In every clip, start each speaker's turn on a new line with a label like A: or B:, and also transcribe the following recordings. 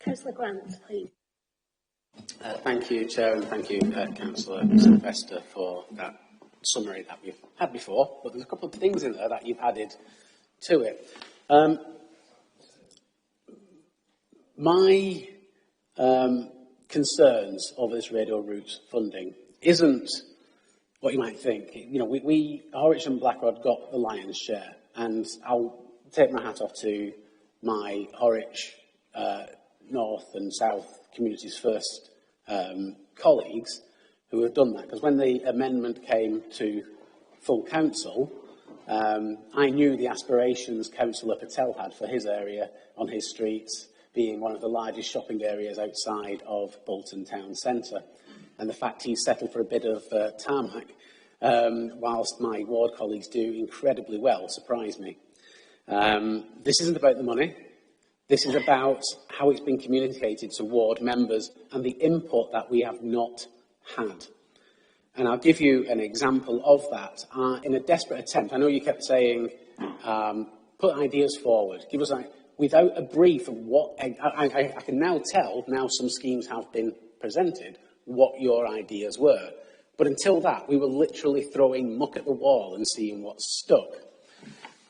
A: Councillor Grant, please.
B: Thank you, Chair, and thank you, Councillor Sylvester, for that summary that we've had before. But there's a couple of things in there that you've added to it. My concerns over this radial route funding isn't what you might think. You know, Horwich and Blackrod got the lion's share, and I'll take my hat off to my Horwich North and South Communities First colleagues who have done that, because when the amendment came to full council, I knew the aspirations Councillor Patel had for his area on his streets, being one of the largest shopping areas outside of Bolton town centre, and the fact he settled for a bit of tarmac, whilst my ward colleagues do incredibly well, surprised me. This isn't about the money. This is about how it's been communicated to ward members and the input that we have not had. And I'll give you an example of that. In a desperate attempt, I know you kept saying, put ideas forward, give us, without a brief of what, I can now tell, now some schemes have been presented, what your ideas were. But until that, we were literally throwing muck at the wall and seeing what stuck.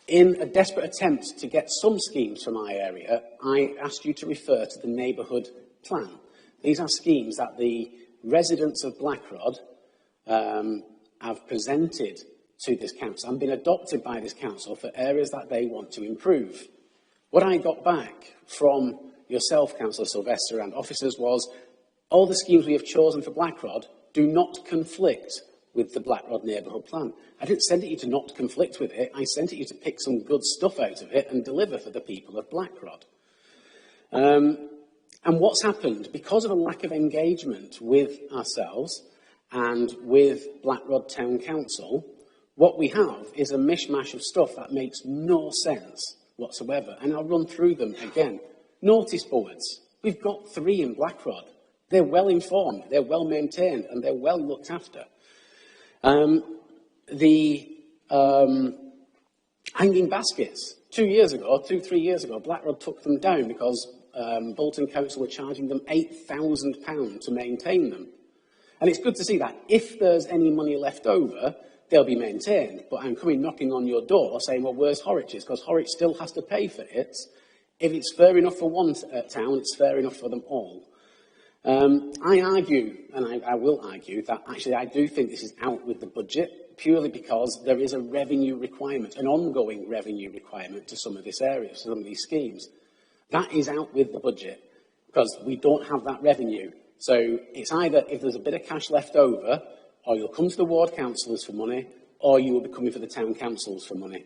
B: In a desperate attempt to get some schemes for my area, I asked you to refer to the neighbourhood plan. These are schemes that the residents of Blackrod have presented to this council and been adopted by this council for areas that they want to improve. What I got back from yourself, Councillor Sylvester, and officers was, all the schemes we have chosen for Blackrod do not conflict with the Blackrod neighbourhood plan. I didn't send it you to not conflict with it, I sent it you to pick some good stuff out of it and deliver for the people of Blackrod. And what's happened? Because of a lack of engagement with ourselves and with Blackrod Town Council, what we have is a mishmash of stuff that makes no sense whatsoever. And I'll run through them again. Notice boards. We've got 3 in Blackrod. They're well informed, they're well maintained, and they're well looked after. Hanging baskets. 3 years ago, Blackrod took them down because Bolton Council were charging them £8,000 to maintain them. And it's good to see that if there's any money left over, they'll be maintained. But I'm coming knocking on your door saying, well, where's Horwich's? Because Horwich still has to pay for it. If it's fair enough for one town, it's fair enough for them all. I argue, and I will argue, that actually I do think this is out with the budget, purely because there is a revenue requirement, an ongoing revenue requirement to some of this area, some of these schemes. That is out with the budget, because we don't have that revenue. So it's either, if there's a bit of cash left over, or you'll come to the ward councillors for money, or you will be coming for the town councils for money.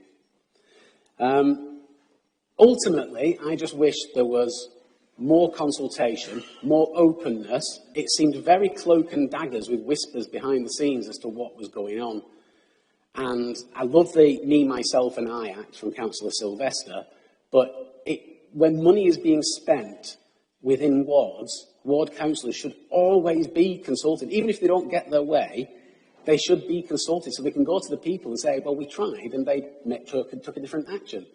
B: Ultimately, I just wish there was more consultation, more openness. It seemed very cloak and daggers with whispers behind the scenes as to what was going on. And I love the me, myself and I act from Councillor Sylvester, but when money is being spent within wards, ward councillors should always be consulted. Even if they don't get their way, they should be consulted so they can go to the people and say, well, we tried and they took a different action.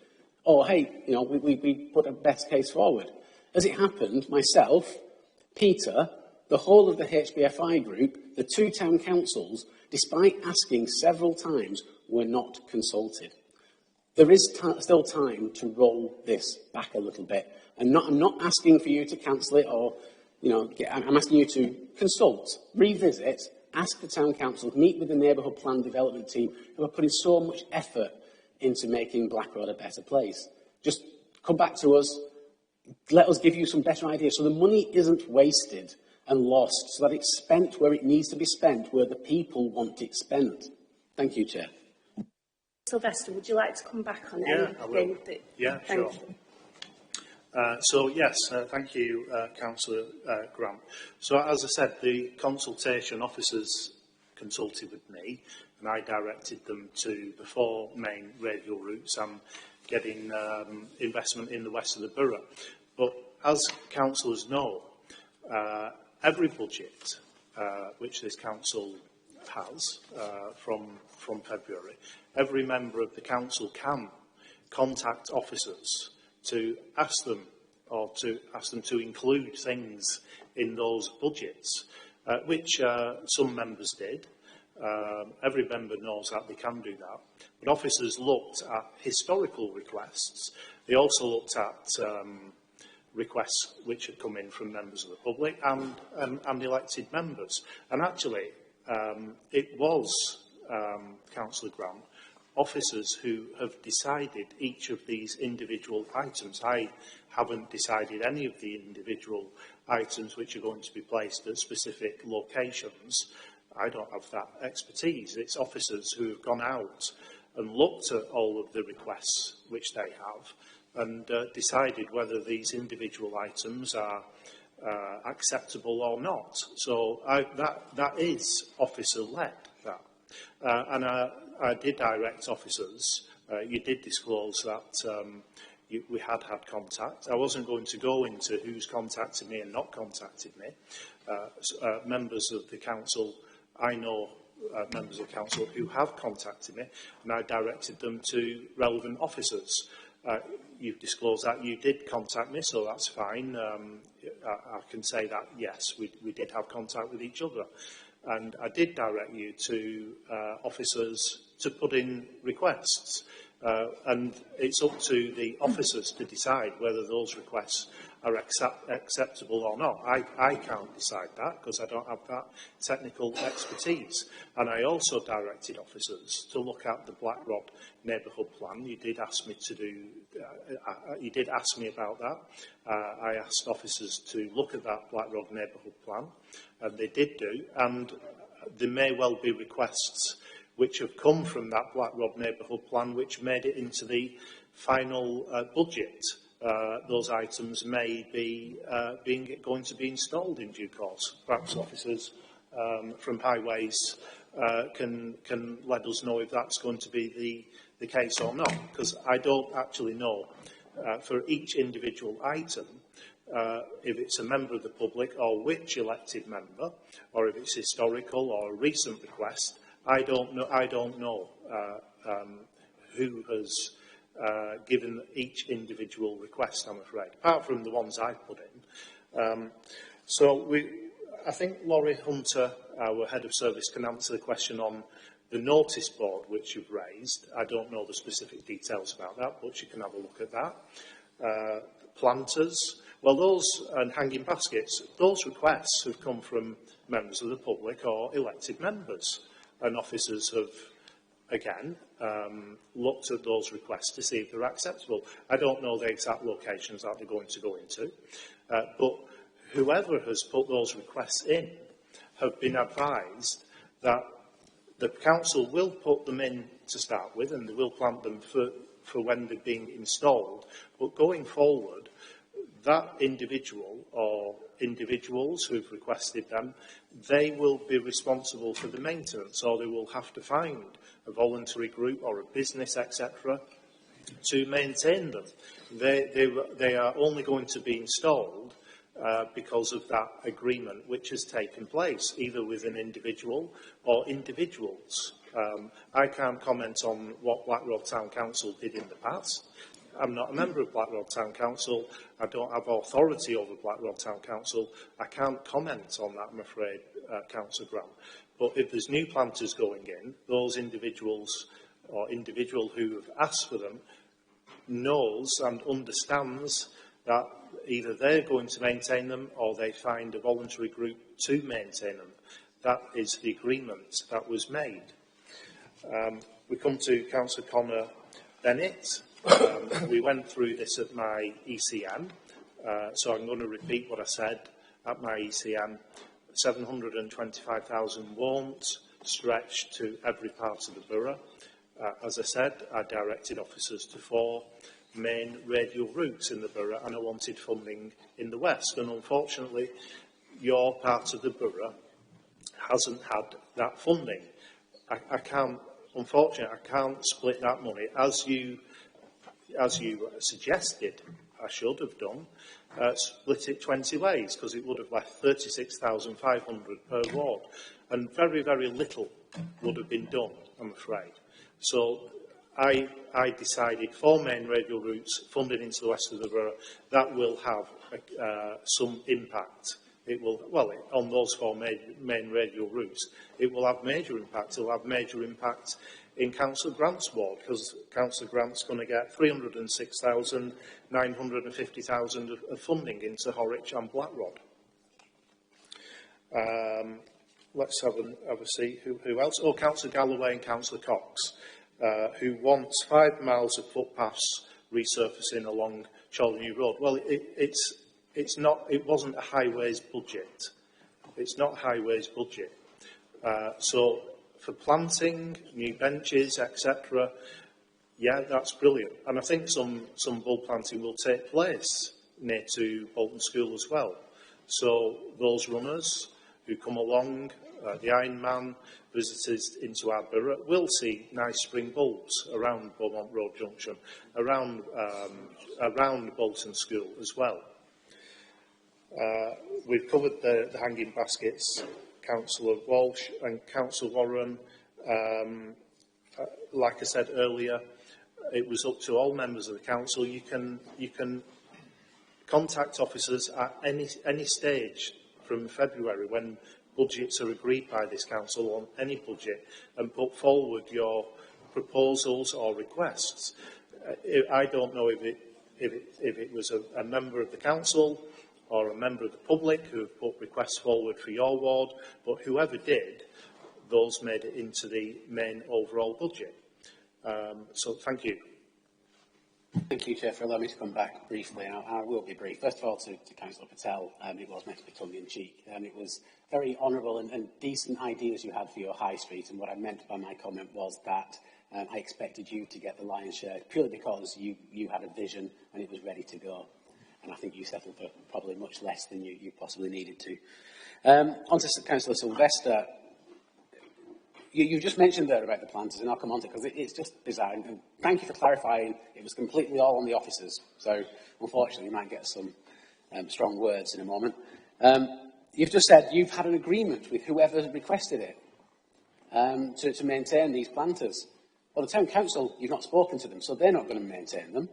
B: Or, hey, you know, we put a best case forward. As it happened, myself, Peter, the whole of the HBFI group, the 2 town councils, despite asking several times, were not consulted. There is still time to roll this back a little bit. And I'm not asking for you to cancel it or, you know, I'm asking you to consult, revisit, ask the town council, meet with the neighbourhood plan development team who are putting so much effort into making Blackrod a better place. Just come back to us. Let us give you some better ideas so the money isn't wasted and lost, so that it's spent where it needs to be spent, where the people want it spent. Thank you, Chair.
A: Sylvester, would you like to come back on
C: anything?
A: I will.
C: Yeah, sure. Thank you, Councillor Grant. So, as I said, the consultation officers consulted with me, and I directed them to the 4 main radial routes and getting investment in the west of the borough. But as councillors know, every budget which this council has from February, every member of the council can contact officers to ask them or to ask them to include things in those budgets, which some members did. Every member knows that they can do that. But officers looked at historical requests. They also looked at requests which had come in from members of the public and elected members. And actually, it was, Councillor Grant, officers who have decided each of these individual items. I haven't decided any of the individual items which are going to be placed at specific locations. I don't have that expertise. It's officers who have gone out and looked at all of the requests which they have and decided whether these individual items are acceptable or not. So that is officer-led, that. And I did direct officers. You did disclose that we had contact. I wasn't going to go into who's contacted me and not contacted me. Members of the council, I know members of council who have contacted me, and I directed them to relevant officers. You've disclosed that you did contact me, so that's fine. I can say that, yes, we did have contact with each other. And I did direct you to officers to put in requests. And it's up to the officers to decide whether those requests are acceptable or not. I can't decide that because I don't have that technical expertise. And I also directed officers to look at the Blackrod neighbourhood plan. You did ask me to do. You did ask me about that. I asked officers to look at that Blackrod neighbourhood plan, and they did do. And there may well be requests which have come from that Blackrod neighbourhood plan, which made it into the final budget. Those items may be going to be installed in due course. Perhaps officers from highways can let us know if that's going to be the case or not, because I don't actually know for each individual item if it's a member of the public or which elected member, or if it's historical or a recent request. I don't know who has given each individual request, I'm afraid, apart from the ones I've put in. I think Laurie Hunter, our Head of Service, can answer the question on the notice board which you've raised. I don't know the specific details about that, but she can have a look at that. Planters, well, those, and hanging baskets, those requests have come from members of the public or elected members. And officers have, again, looked at those requests to see if they're acceptable. I don't know the exact locations that they're going to go into, but whoever has put those requests in have been advised that the council will put them in to start with, and they will plant them for when they're being installed. But going forward, that individual or individuals who've requested them, they will be responsible for the maintenance, or they will have to find a voluntary group or a business, etc., to maintain them. They are only going to be installed because of that agreement which has taken place, either with an individual or individuals. I can't comment on what Blackrod Town Council did in the past. I'm not a member of Blackrod Town Council. I don't have authority over Blackrod Town Council. I can't comment on that, I'm afraid, Councillor Grant. But if there's new planters going in, those individuals or individual who have asked for them knows and understands that either they're going to maintain them or they find a voluntary group to maintain them. That is the agreement that was made. We come to Councillor Connor Bennett. We went through this at my ECM, so I'm going to repeat what I said at my ECM. 725,000 won't stretch to every part of the borough. As I said, I directed officers to 4 main radial routes in the borough, and I wanted funding in the west. And unfortunately, your part of the borough hasn't had that funding. Unfortunately, I can't split that money as you suggested I should have done, split it 20 ways, because it would have left 36,500 per ward, and very, very little would have been done, I'm afraid. So I decided 4 main radial routes funded into the west of the borough, that will have some impact. It will, well, on those 4 main radial routes, it will have major impact. It will have major impact in Councillor Grant's ward, because Councillor Grant's going to get 306,950,000 of funding into Horwich and Blackrod. Let's have a see who else. Oh, Councillor Galloway and Councillor Cox, who want 5 miles of footpaths resurfacing along Chorley Road. Well, it wasn't a highways budget. It's not a highways budget. So for planting, new benches, etc., yeah, that's brilliant. And I think some bulb planting will take place near to Bolton School as well. So those runners who come along, the Ironman, visitors into our borough, will see nice spring bulbs around Beaumont Road Junction, around Bolton School as well. We've covered the hanging baskets, Councillor Walsh and Councillor Warren. Like I said earlier, it was up to all members of the council. You can contact officers at any stage from February when budgets are agreed by this council on any budget and put forward your proposals or requests. I don't know if it was a member of the council or a member of the public who have put requests forward for your ward, but whoever did, those made it into the main overall budget. So thank you.
B: Thank you, Chair, for allowing me to come back briefly. I will be brief. First of all, to Councillor Patel, it was meant to be tongue-in-cheek. It was very honourable and decent ideas you had for your high street, and what I meant by my comment was that I expected you to get the lion's share purely because you had a vision and it was ready to go. And I think you settled for probably much less than you possibly needed to. On to Councillor Sylvester. You just mentioned there about the planters, and I'll come on to it because it's just bizarre. And thank you for clarifying it was completely all on the officers. So, unfortunately, you might get some strong words in a moment. You've just said you've had an agreement with whoever requested it to maintain these planters. Well, the town council, you've not spoken to them, so they're not going to maintain them.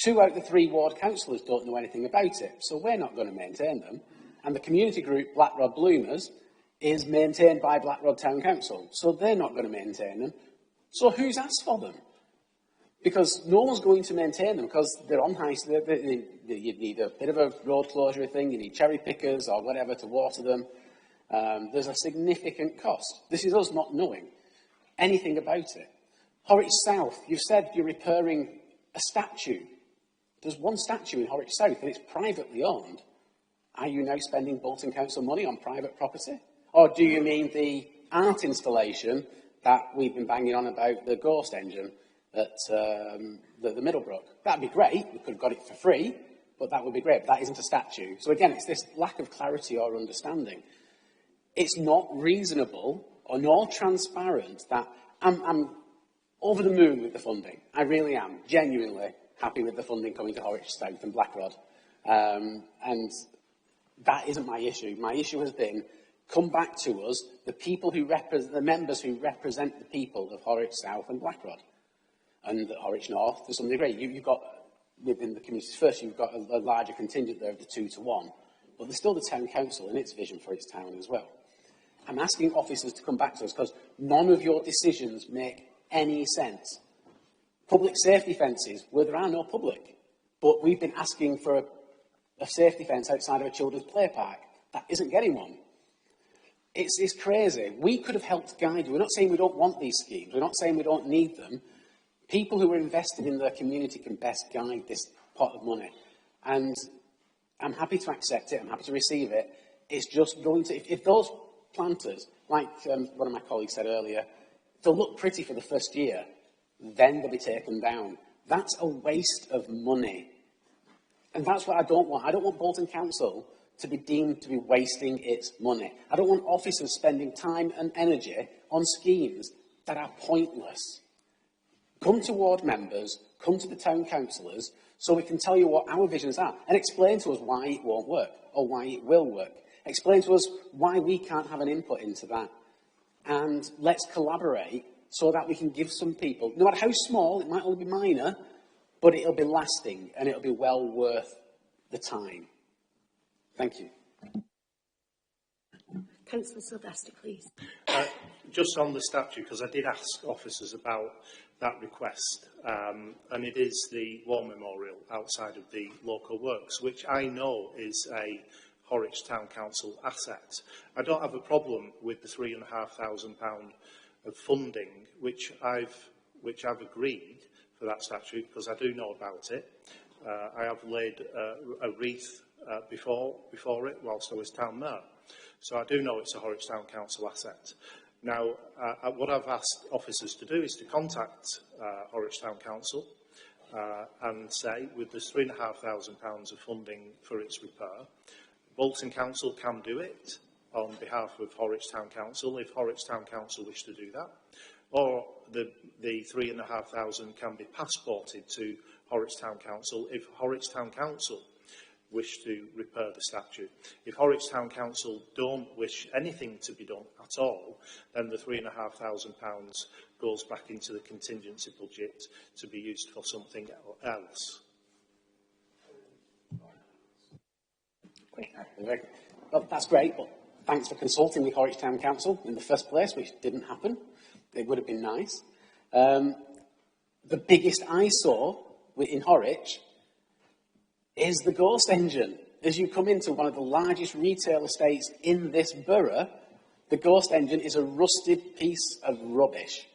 B: 2 out of the 3 ward councillors don't know anything about it, so we're not going to maintain them. And the community group, Blackrod Bloomers, is maintained by Blackrod Town Council, so they're not going to maintain them. So who's asked for them? Because no one's going to maintain them because they're on high street. You need a bit of a road closure thing, you need cherry pickers or whatever to water them. There's a significant cost. This is us not knowing anything about it. Horwich South, you've said you're repairing a statue. There's one statue in Horwich South and it's privately owned. Are you now spending Bolton Council money on private property? Or do you mean the art installation that we've been banging on about, the ghost engine at the Middlebrook? That'd be great. We could have got it for free, but that would be great. But that isn't a statue. So again, it's this lack of clarity or understanding. It's not reasonable or nor transparent that I'm over the moon with the funding. I really am, genuinely happy with the funding coming to Horwich South and Blackrod. And that isn't my issue. My issue has been, come back to us, the members who represent the people of Horwich South and Blackrod, and Horwich North to some degree. You've got, within the communities first, you've got a larger contingent there of the 2-to-1, but there's still the town council and its vision for its town as well. I'm asking officers to come back to us because none of your decisions make any sense. Public safety fences, where there are no public, but we've been asking for a safety fence outside of a children's play park. That isn't getting one. It's crazy. We could have helped guide you. We're not saying we don't want these schemes. We're not saying we don't need them. People who are invested in their community can best guide this pot of money. And I'm happy to accept it. I'm happy to receive it. It's just going to... If those planters, like one of my colleagues said earlier, they'll look pretty for the first year, then they'll be taken down. That's a waste of money. And that's what I don't want. I don't want Bolton Council to be deemed to be wasting its money. I don't want officers spending time and energy on schemes that are pointless. Come to ward members, come to the town councillors, so we can tell you what our visions are, and explain to us why it won't work, or why it will work. Explain to us why we can't have an input into that. And let's collaborate so that we can give some people, no matter how small, it might only be minor, but it'll be lasting and it'll be well worth the time. Thank you.
A: Councillor Sylvester, please.
C: Just on the statue, because I did ask officers about that request, and it is the War Memorial outside of the local works, which I know is a Horwich Town Council asset. I don't have a problem with the £3,500 of funding, which I've agreed for that statue, because I do know about it. I have laid a wreath before it whilst I was town mayor. So I do know it's a Horwich Town Council asset. Now, what I've asked officers to do is to contact Horwich Town Council and say, with the £3,500 of funding for its repair, Bolton Council can do it on behalf of Horwich Town Council, if Horwich Town Council wish to do that, or the £3,500 can be passported to Horwich Town Council if Horwich Town Council wish to repair the statue. If Horwich Town Council don't wish anything to be done at all, then the £3,500 goes back into the contingency budget to be used for something else.
B: Well, that's great, but thanks for consulting with Horwich Town Council in the first place, which didn't happen. It would have been nice. The biggest eyesore in Horwich is the ghost engine. As you come into one of the largest retail estates in this borough, the ghost engine is a rusted piece of rubbish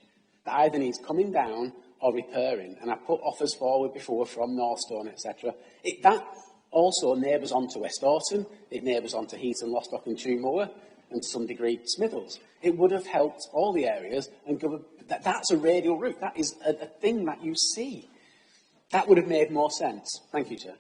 B: that either needs coming down or repairing. And I put offers forward before from Northstone, etc. That also neighbours onto West Orton, it neighbours onto Heaton, Lostock and Tumor, and to some degree Smithills. It would have helped all the areas, and that's a radial route. That is a thing that you see. That would have made more sense. Thank you, Chair.